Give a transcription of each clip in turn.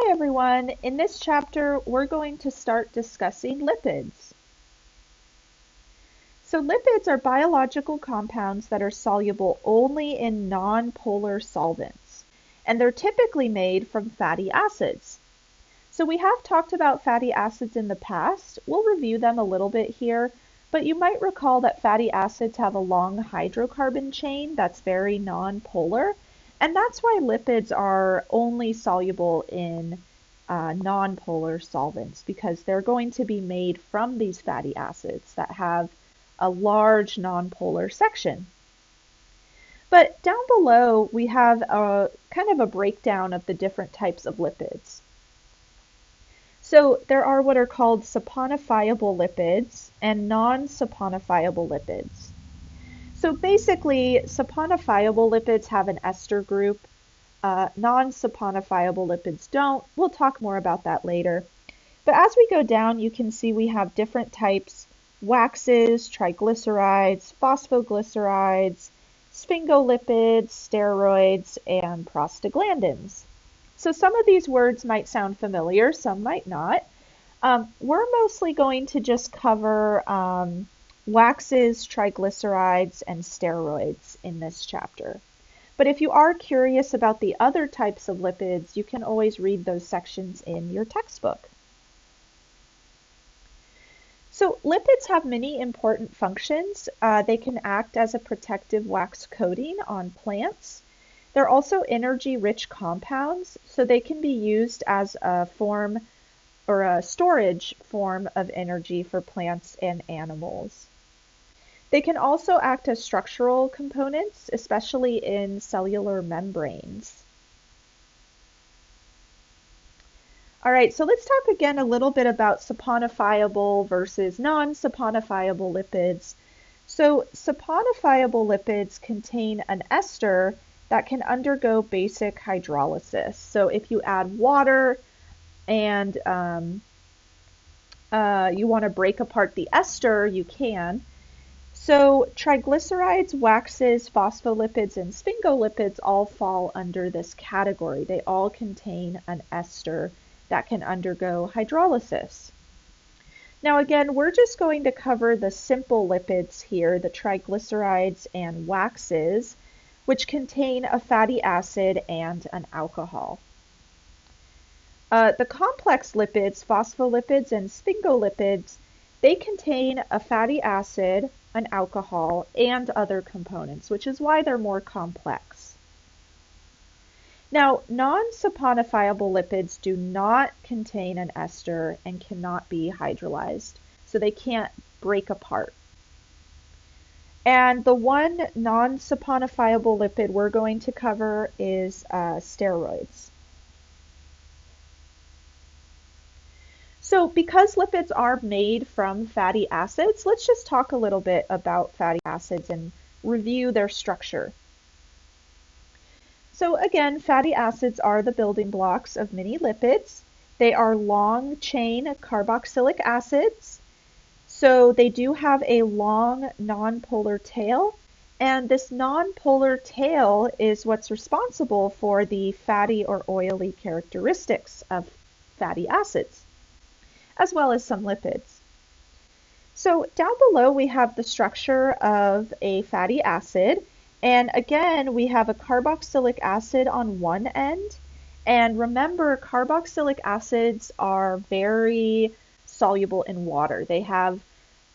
Hi everyone, in this chapter we're going to start discussing lipids. So lipids are biological compounds that are soluble only in non-polar solvents, and they're typically made from fatty acids. So we have talked about fatty acids in the past. We'll review them a little bit here, but you might recall that fatty acids have a long hydrocarbon chain that's very non-polar, and that's why lipids are only soluble in non-polar solvents, because they're going to be made from these fatty acids that have a large non-polar section. But down below we have a kind of a breakdown of the different types of lipids. So there are what are called saponifiable lipids and non-saponifiable lipids. So basically, saponifiable lipids have an ester group. Non-saponifiable lipids don't. We'll talk more about that later. But as we go down, you can see we have different types: waxes, triglycerides, phosphoglycerides, sphingolipids, steroids, and prostaglandins. So some of these words might sound familiar, some might not. We're mostly going to just cover waxes, triglycerides, and steroids in this chapter. But if you are curious about the other types of lipids, you can always read those sections in your textbook. So lipids have many important functions. They can act as a protective wax coating on plants. They're also energy-rich compounds, so they can be used as a form or a storage form of energy for plants and animals. They can also act as structural components, especially in cellular membranes. All right, so let's talk again a little bit about saponifiable versus non-saponifiable lipids. So saponifiable lipids contain an ester that can undergo basic hydrolysis. So if you add water and you want to break apart the ester, you can. So triglycerides, waxes, phospholipids, and sphingolipids all fall under this category. They all contain an ester that can undergo hydrolysis. Now again, we're just going to cover the simple lipids here, the triglycerides and waxes, which contain a fatty acid and an alcohol. The complex lipids, phospholipids and sphingolipids, they contain a fatty acid, an alcohol, and other components, which is why they're more complex. Now, non-saponifiable lipids do not contain an ester and cannot be hydrolyzed, so they can't break apart. And the one non-saponifiable lipid we're going to cover is steroids. So because lipids are made from fatty acids, let's just talk a little bit about fatty acids and review their structure. So again, fatty acids are the building blocks of many lipids. They are long-chain carboxylic acids. So they do have a long nonpolar tail, and this nonpolar tail is what's responsible for the fatty or oily characteristics of fatty acids, as well as some lipids. So down below we have the structure of a fatty acid, and again we have a carboxylic acid on one end, and remember, carboxylic acids are very soluble in water. They have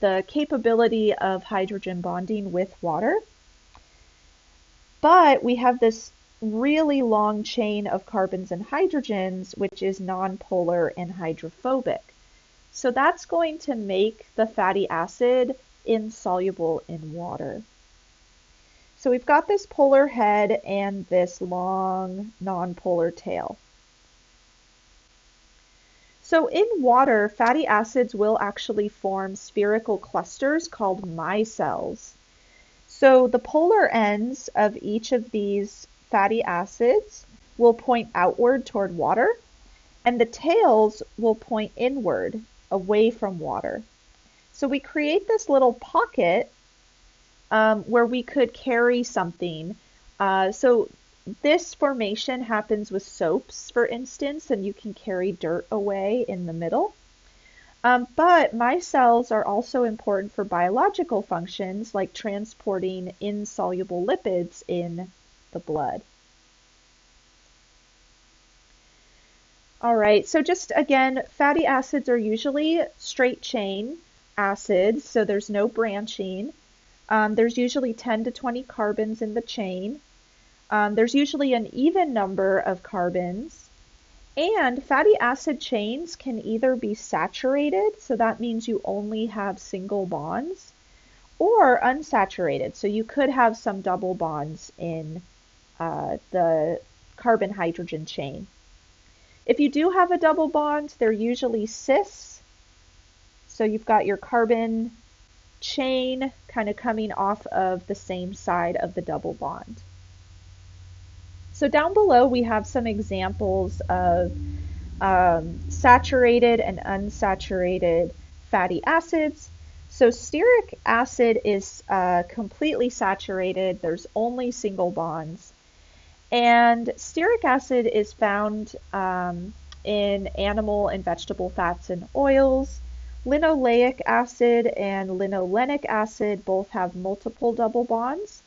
the capability of hydrogen bonding with water, but we have this really long chain of carbons and hydrogens, which is nonpolar and hydrophobic. So that's going to make the fatty acid insoluble in water. So we've got this polar head and this long nonpolar tail. So in water, fatty acids will actually form spherical clusters called micelles. So the polar ends of each of these fatty acids will point outward toward water, and the tails will point inward, away from water. So we create this little pocket where we could carry something. So this formation happens with soaps, for instance, and you can carry dirt away in the middle. But micelles are also important for biological functions like transporting insoluble lipids in the blood. All right, so just again, fatty acids are usually straight chain acids, so there's no branching. There's usually 10 to 20 carbons in the chain. There's usually an even number of carbons. And fatty acid chains can either be saturated, so that means you only have single bonds, or unsaturated, so you could have some double bonds in the carbon-hydrogen chain. If you do have a double bond, they're usually cis, so you've got your carbon chain kind of coming off of the same side of the double bond. So down below we have some examples of saturated and unsaturated fatty acids. So stearic acid is completely saturated. There's only single bonds. And stearic acid is found in animal and vegetable fats and oils. Linoleic acid and linolenic acid both have multiple double bonds.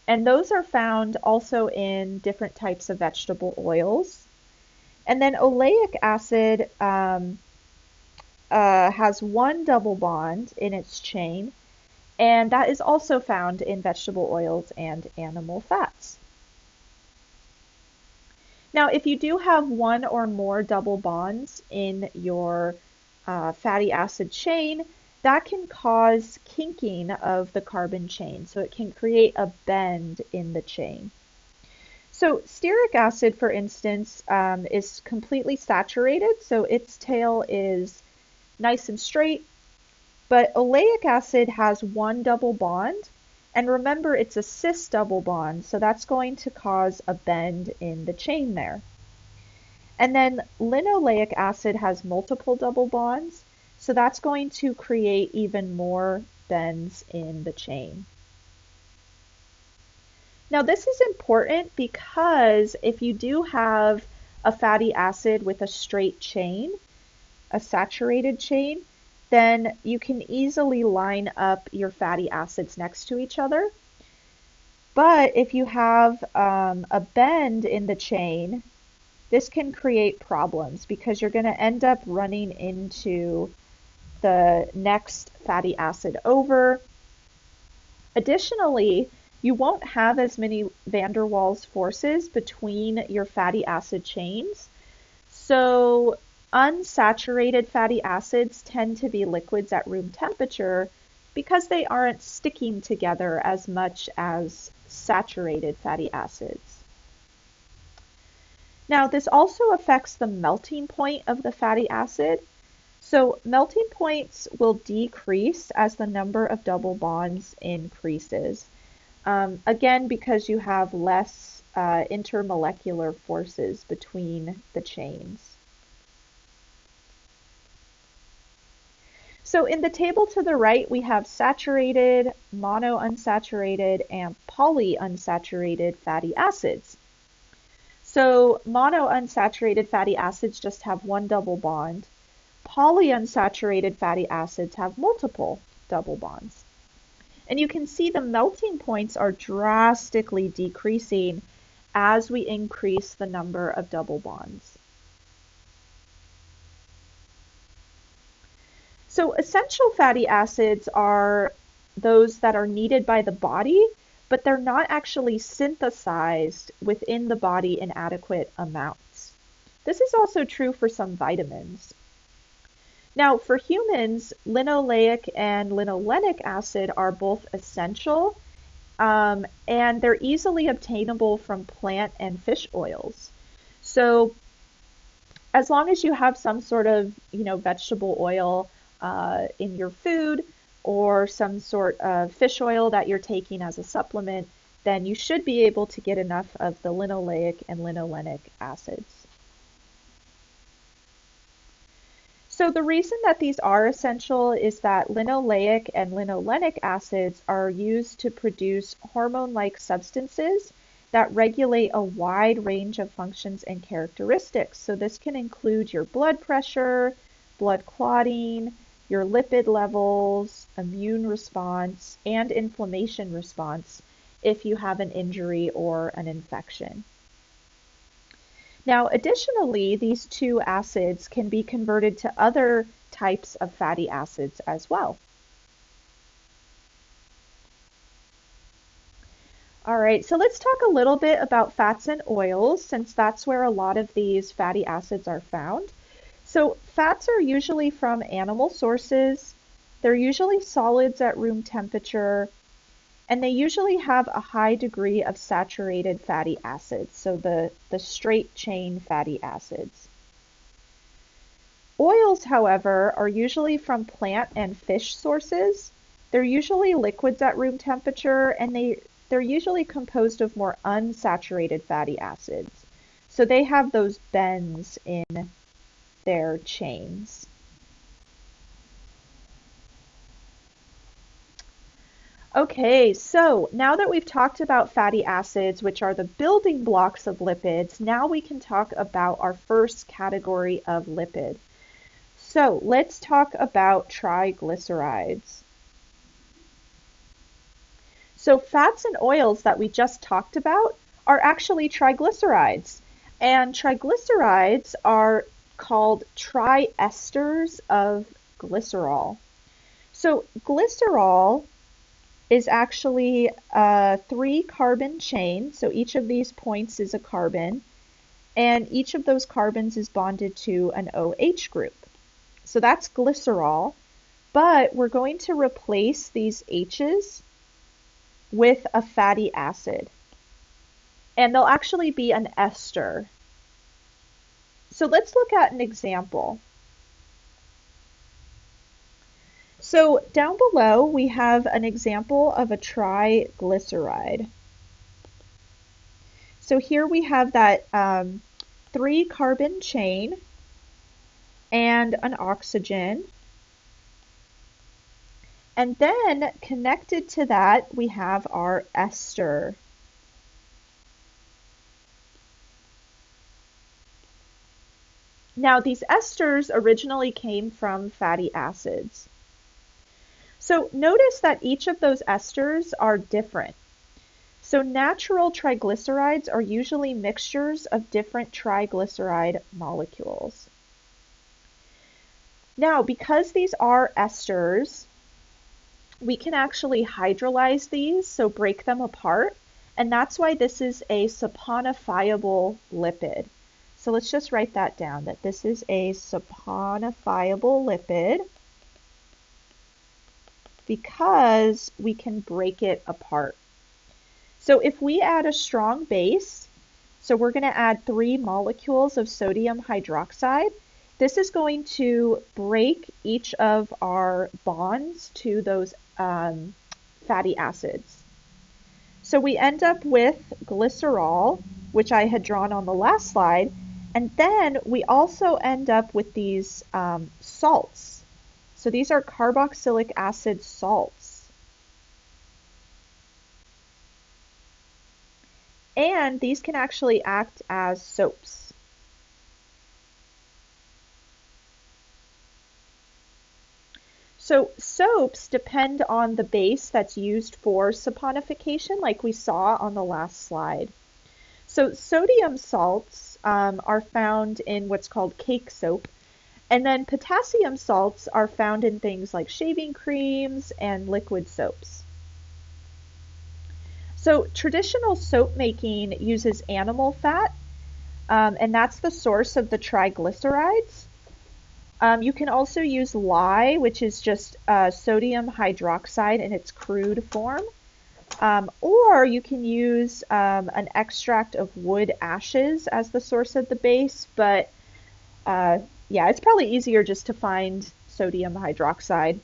And those are found also in different types of vegetable oils. And then oleic acid has one double bond in its chain, and that is also found in vegetable oils and animal fats. Now, if you do have one or more double bonds in your fatty acid chain, that can cause kinking of the carbon chain, so it can create a bend in the chain. So stearic acid, for instance, is completely saturated, so its tail is nice and straight, but oleic acid has one double bond, and remember it's a cis double bond, so that's going to cause a bend in the chain there. And then linoleic acid has multiple double bonds, so that's going to create even more bends in the chain. Now this is important because if you do have a fatty acid with a straight chain, a saturated chain, then you can easily line up your fatty acids next to each other. But if you have a bend in the chain, this can create problems because you're going to end up running into the next fatty acid over. Additionally, you won't have as many van der Waals forces between your fatty acid chains. So unsaturated fatty acids tend to be liquids at room temperature because they aren't sticking together as much as saturated fatty acids. Now, this also affects the melting point of the fatty acid. So melting points will decrease as the number of double bonds increases. Again, because you have less intermolecular forces between the chains. So in the table to the right, we have saturated, monounsaturated, and polyunsaturated fatty acids. So monounsaturated fatty acids just have one double bond. Polyunsaturated fatty acids have multiple double bonds. And you can see the melting points are drastically decreasing as we increase the number of double bonds. So essential fatty acids are those that are needed by the body, but they're not actually synthesized within the body in adequate amounts. This is also true for some vitamins. Now, for humans, linoleic and linolenic acid are both essential, and they're easily obtainable from plant and fish oils. So as long as you have some sort of, vegetable oil in your food or some sort of fish oil that you're taking as a supplement, then you should be able to get enough of the linoleic and linolenic acids. So the reason that these are essential is that linoleic and linolenic acids are used to produce hormone-like substances that regulate a wide range of functions and characteristics. So this can include your blood pressure, blood clotting, your lipid levels, immune response, and inflammation response if you have an injury or an infection. Now, additionally, these two acids can be converted to other types of fatty acids as well. All right, so let's talk a little bit about fats and oils, since that's where a lot of these fatty acids are found. So fats are usually from animal sources. They're usually solids at room temperature, and they usually have a high degree of saturated fatty acids, so the straight chain fatty acids. Oils, however, are usually from plant and fish sources. They're usually liquids at room temperature, and they're usually composed of more unsaturated fatty acids. So they have those bends in their chains. Okay, so now that we've talked about fatty acids, which are the building blocks of lipids, now we can talk about our first category of lipid. So let's talk about triglycerides. So fats and oils that we just talked about are actually triglycerides. And triglycerides are called triesters of glycerol. So glycerol is actually a 3-carbon chain. So each of these points is a carbon, and each of those carbons is bonded to an OH group. So that's glycerol, but we're going to replace these H's with a fatty acid, and they'll actually be an ester. So let's look at an example. So down below, we have an example of a triglyceride. So here we have that 3-carbon chain and an oxygen. And then connected to that, we have our ester. Now, these esters originally came from fatty acids. So notice that each of those esters are different. So natural triglycerides are usually mixtures of different triglyceride molecules. Now, because these are esters, we can actually hydrolyze these, so break them apart, and that's why this is a saponifiable lipid. So let's just write that down, that this is a saponifiable lipid, because we can break it apart. So if we add a strong base, so we're going to add 3 molecules of sodium hydroxide, this is going to break each of our bonds to those fatty acids. So we end up with glycerol, which I had drawn on the last slide, and then we also end up with these salts. So these are carboxylic acid salts. And these can actually act as soaps. So soaps depend on the base that's used for saponification, like we saw on the last slide. So sodium salts are found in what's called cake soap, and then potassium salts are found in things like shaving creams and liquid soaps. So traditional soap making uses animal fat, and that's the source of the triglycerides. You can also use lye, which is just sodium hydroxide in its crude form. Or you can use an extract of wood ashes as the source of the base, but yeah, it's probably easier just to find sodium hydroxide.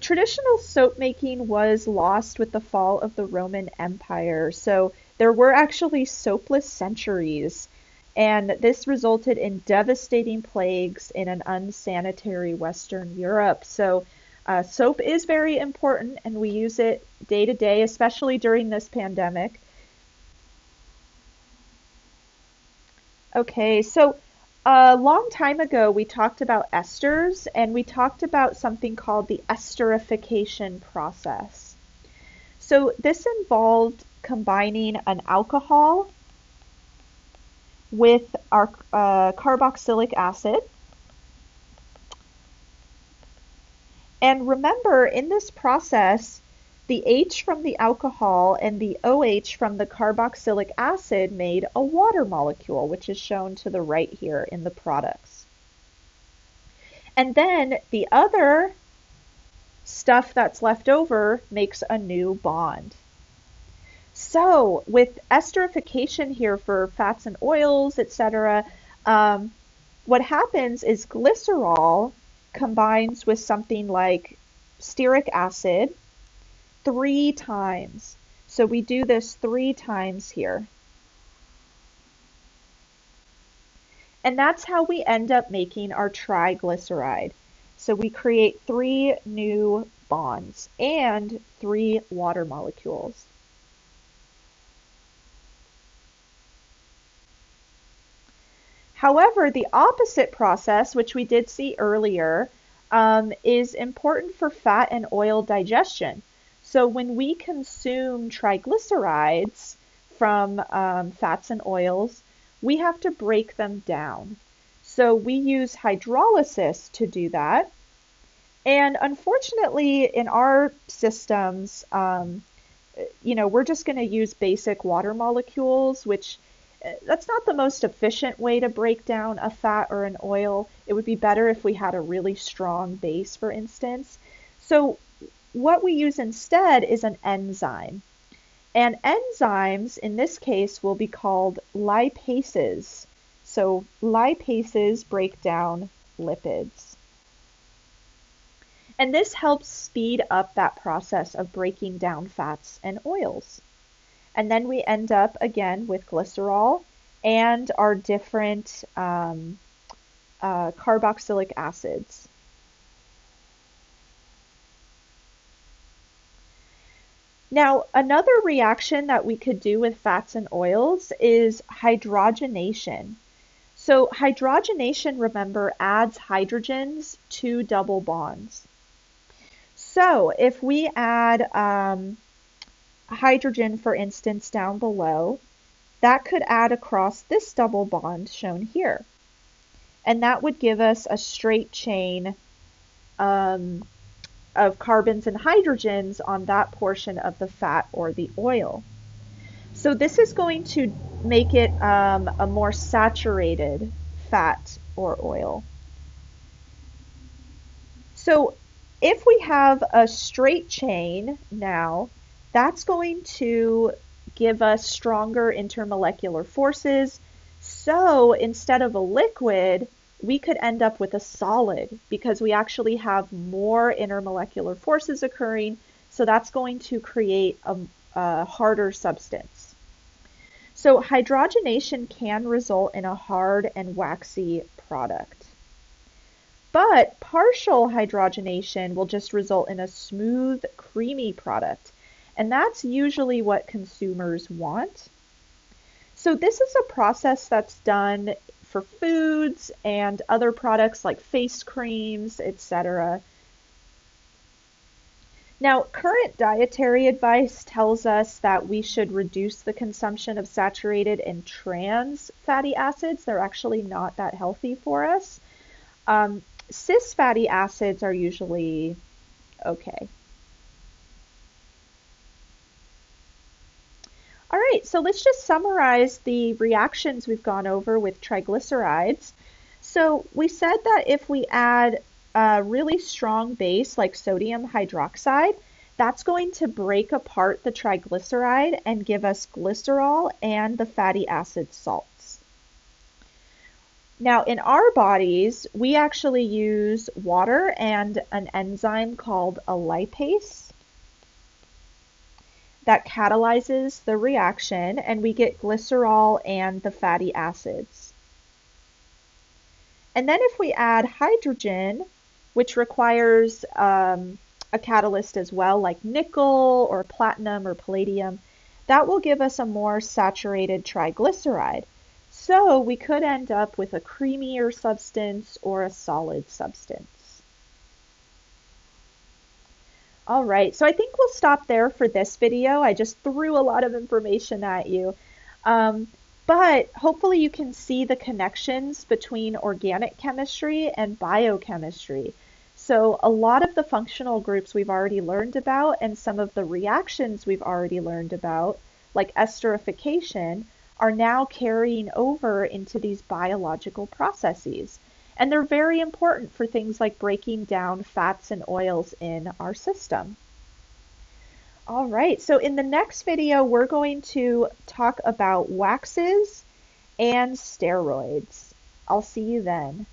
Traditional soap making was lost with the fall of the Roman Empire, so there were actually soapless centuries. And this resulted in devastating plagues in an unsanitary Western Europe. So soap is very important, and we use it day to day, especially during this pandemic. Okay, so a long time ago, we talked about esters, and we talked about something called the esterification process. So this involved combining an alcohol with our carboxylic acid. And remember, in this process, the H from the alcohol and the OH from the carboxylic acid made a water molecule, which is shown to the right here in the products. And then the other stuff that's left over makes a new bond. So with esterification here for fats and oils, etc., what happens is glycerol combines with something like stearic acid 3 times. So we do this 3 times here. And that's how we end up making our triglyceride. So we create 3 new bonds and 3 water molecules. However, the opposite process, which we did see earlier, is important for fat and oil digestion. So when we consume triglycerides from fats and oils, we have to break them down. So we use hydrolysis to do that. And unfortunately, in our systems, we're just going to use basic water molecules, which that's not the most efficient way to break down a fat or an oil. It would be better if we had a really strong base, for instance. So what we use instead is an enzyme. And enzymes, in this case, will be called lipases. So lipases break down lipids. And this helps speed up that process of breaking down fats and oils. And then we end up again with glycerol and our different carboxylic acids. Now, another reaction that we could do with fats and oils is hydrogenation. So hydrogenation, remember, adds hydrogens to double bonds. So if we add hydrogen, for instance, down below, that could add across this double bond shown here. And that would give us a straight chain of carbons and hydrogens on that portion of the fat or the oil. So this is going to make it a more saturated fat or oil. So if we have a straight chain now, that's going to give us stronger intermolecular forces. So instead of a liquid, we could end up with a solid because we actually have more intermolecular forces occurring. So that's going to create a harder substance. So hydrogenation can result in a hard and waxy product. But partial hydrogenation will just result in a smooth, creamy product. And that's usually what consumers want. So this is a process that's done for foods and other products like face creams, etc. Now, current dietary advice tells us that we should reduce the consumption of saturated and trans fatty acids. They're actually not that healthy for us. Cis fatty acids are usually okay. All right, so let's just summarize the reactions we've gone over with triglycerides. So we said that if we add a really strong base like sodium hydroxide, that's going to break apart the triglyceride and give us glycerol and the fatty acid salts. Now in our bodies, we actually use water and an enzyme called a lipase. that catalyzes the reaction, and we get glycerol and the fatty acids. And then if we add hydrogen, which requires a catalyst as well, like nickel or platinum or palladium, that will give us a more saturated triglyceride. So we could end up with a creamier substance or a solid substance. All right, so I think we'll stop there for this video. I just threw a lot of information at you. But hopefully you can see the connections between organic chemistry and biochemistry. So a lot of the functional groups we've already learned about, and some of the reactions we've already learned about, like esterification, are now carrying over into these biological processes. And they're very important for things like breaking down fats and oils in our system. All right, so in the next video, we're going to talk about waxes and steroids. I'll see you then.